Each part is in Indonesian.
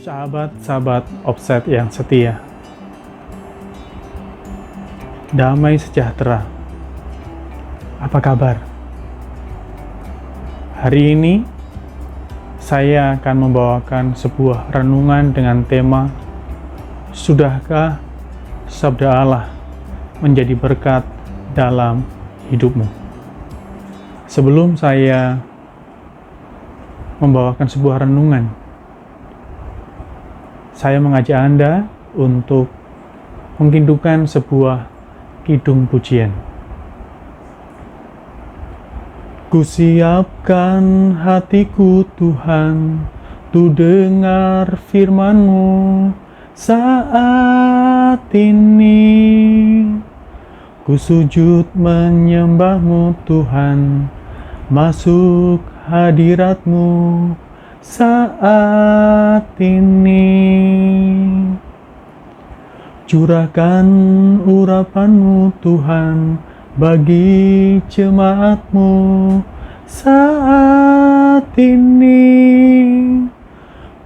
Sahabat-sahabat Offset yang setia, damai sejahtera, apa kabar? Hari ini saya akan membawakan sebuah renungan dengan tema Sudahkah Sabda Allah menjadi berkat dalam hidupmu? Sebelum saya membawakan sebuah renungan, saya mengajak Anda untuk mengindukan sebuah kidung pujian. Kusiapkan hatiku Tuhan, tu dengar firman-Mu saat ini. Ku sujud menyembah-Mu Tuhan, masuk hadirat-Mu saat ini. Curahkan urapan-Mu Tuhan bagi jemaat-Mu saat ini.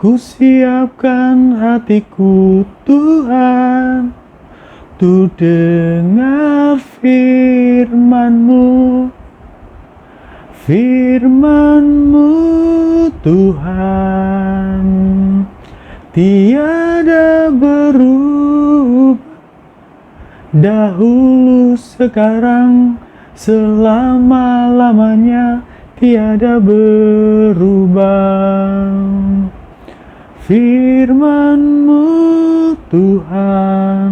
Ku siapkan hatiku Tuhan, tu dengar firman-Mu. Firman-Mu Tuhan tiada berubah, dahulu sekarang selama-lamanya tiada berubah. Firman-Mu Tuhan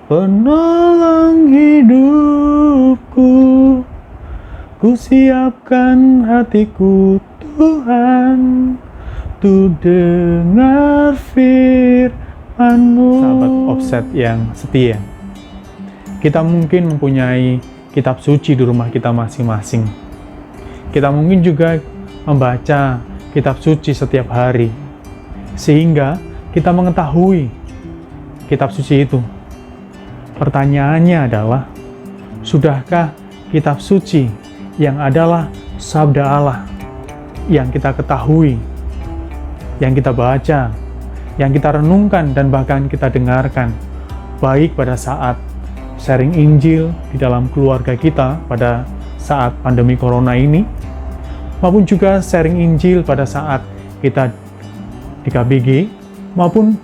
penolong hidupku. Ku siapkan hatiku Tuhan, tu dengar firman-Mu. Sahabat Offset yang setia, kita mungkin mempunyai kitab suci di rumah kita masing-masing. Kita mungkin juga membaca kitab suci setiap hari, sehingga kita mengetahui kitab suci itu. Pertanyaannya adalah, sudahkah kitab suci yang adalah sabda Allah yang kita ketahui, yang kita baca, yang kita renungkan, dan bahkan kita dengarkan, baik pada saat sharing Injil di dalam keluarga kita pada saat pandemi corona ini, maupun juga sharing Injil pada saat kita di KBG, maupun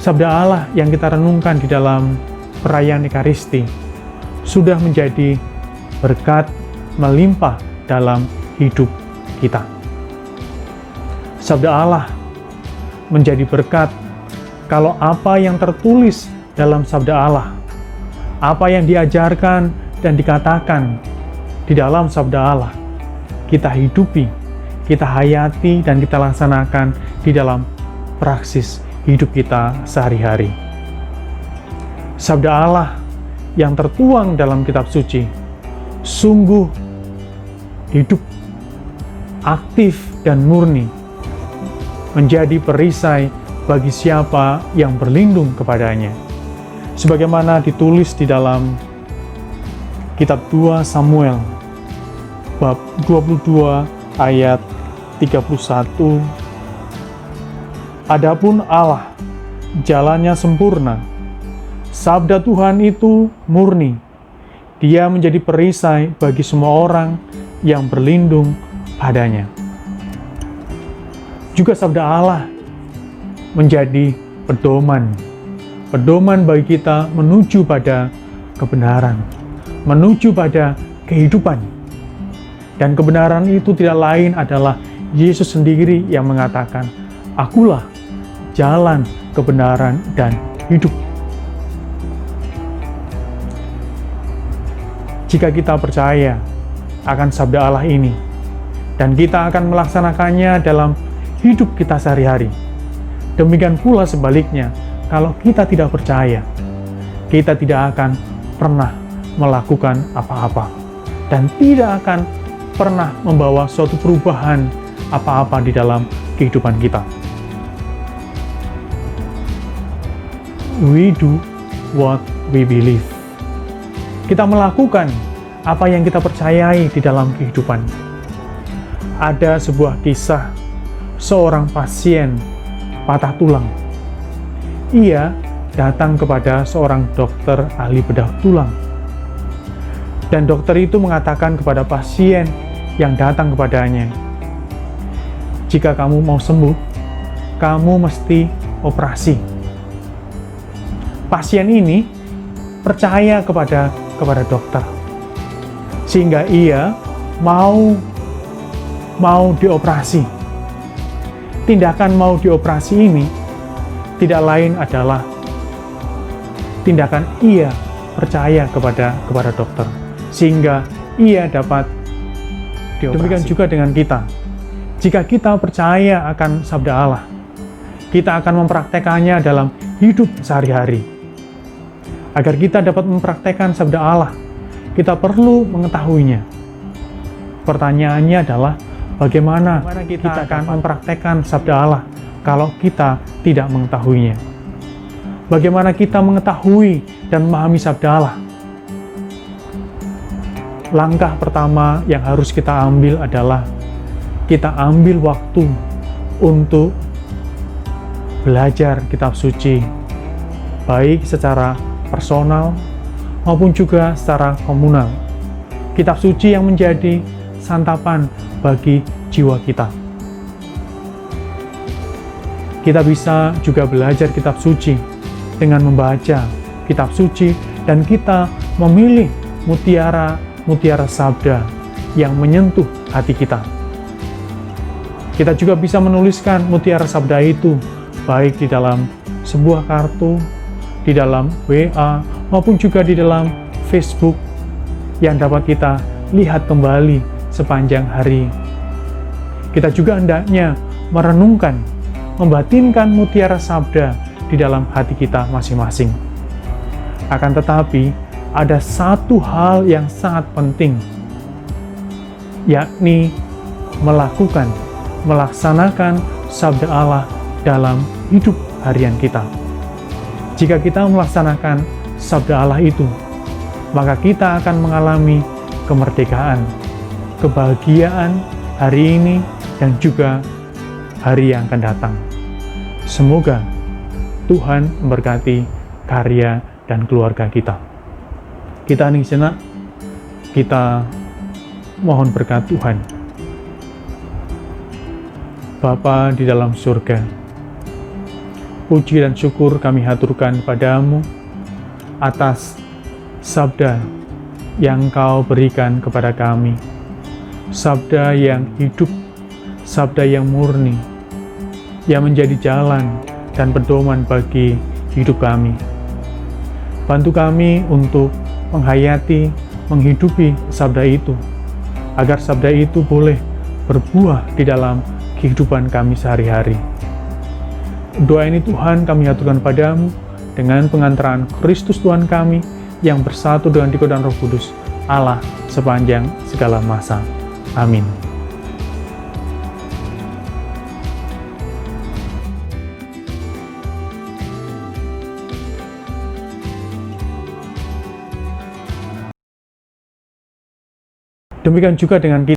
sabda Allah yang kita renungkan di dalam perayaan Ekaristi, sudah menjadi berkat melimpah dalam hidup kita. Sabda Allah menjadi berkat kalau apa yang tertulis dalam sabda Allah, apa yang diajarkan dan dikatakan di dalam sabda Allah, kita hidupi, kita hayati, dan kita laksanakan di dalam praksis hidup kita sehari-hari. Sabda Allah yang tertuang dalam kitab suci sungguh hidup, aktif, dan murni, menjadi perisai bagi siapa yang berlindung kepadanya. Sebagaimana ditulis di dalam kitab 2 Samuel bab 22 ayat 31. Adapun Allah, jalannya sempurna, sabda Tuhan itu murni. Dia menjadi perisai bagi semua orang yang berlindung padanya. Juga sabda Allah menjadi pedoman bagi kita menuju pada kebenaran, menuju pada kehidupan. Dan kebenaran itu tidak lain adalah Yesus sendiri yang mengatakan, "Akulah jalan, kebenaran, dan hidup." Jika kita percaya akan sabda Allah ini, dan kita akan melaksanakannya dalam hidup kita sehari-hari, demikian pula sebaliknya, kalau kita tidak percaya, kita tidak akan pernah melakukan apa-apa, dan tidak akan pernah membawa suatu perubahan apa-apa di dalam kehidupan kita. We do what we believe. Kita melakukan apa yang kita percayai di dalam kehidupan. Ada sebuah kisah seorang pasien patah tulang. Ia datang kepada seorang dokter ahli bedah tulang. Dan dokter itu mengatakan kepada pasien yang datang kepadanya, jika kamu mau sembuh, kamu mesti operasi. Pasien ini percaya kepada dokter, sehingga ia mau dioperasi. Tindakan mau dioperasi ini tidak lain adalah tindakan ia percaya kepada dokter, sehingga ia dapat dioperasi. Demikian juga dengan kita. Jika kita percaya akan sabda Allah, kita akan mempraktekannya dalam hidup sehari-hari. Agar kita dapat mempraktekkan sabda Allah, kita perlu mengetahuinya. Pertanyaannya adalah, bagaimana kita akan mempraktekkan sabda Allah kalau kita tidak mengetahuinya? Bagaimana kita mengetahui dan memahami sabda Allah? Langkah pertama yang harus kita ambil adalah kita ambil waktu untuk belajar kitab suci, baik secara personal maupun juga secara komunal. Kitab suci yang menjadi santapan bagi jiwa kita. Kita bisa juga belajar kitab suci dengan membaca kitab suci, dan kita memilih mutiara sabda yang menyentuh hati kita. Kita juga bisa menuliskan mutiara sabda itu baik di dalam sebuah kartu, di dalam WA, maupun juga di dalam Facebook yang dapat kita lihat kembali sepanjang hari. Kita juga hendaknya merenungkan, membatinkan mutiara sabda di dalam hati kita masing-masing. Akan tetapi, ada satu hal yang sangat penting, yakni melaksanakan sabda Allah dalam hidup harian kita. Jika kita melaksanakan sabda Allah itu, maka kita akan mengalami kemerdekaan, kebahagiaan hari ini dan juga hari yang akan datang. Semoga Tuhan memberkati karya dan keluarga kita. Kita hening sejenak, kita mohon berkat Tuhan. Bapa di dalam surga, puji dan syukur kami haturkan padamu atas sabda yang Kau berikan kepada kami. Sabda yang hidup, sabda yang murni, yang menjadi jalan dan pedoman bagi hidup kami. Bantu kami untuk menghayati, menghidupi sabda itu, agar sabda itu boleh berbuah di dalam kehidupan kami sehari-hari. Doa ini Tuhan kami haturkan padamu dengan pengantaran Kristus Tuhan kami yang bersatu dengan Dikau dan Roh Kudus Allah sepanjang segala masa. Amin. Demikian juga dengan kita.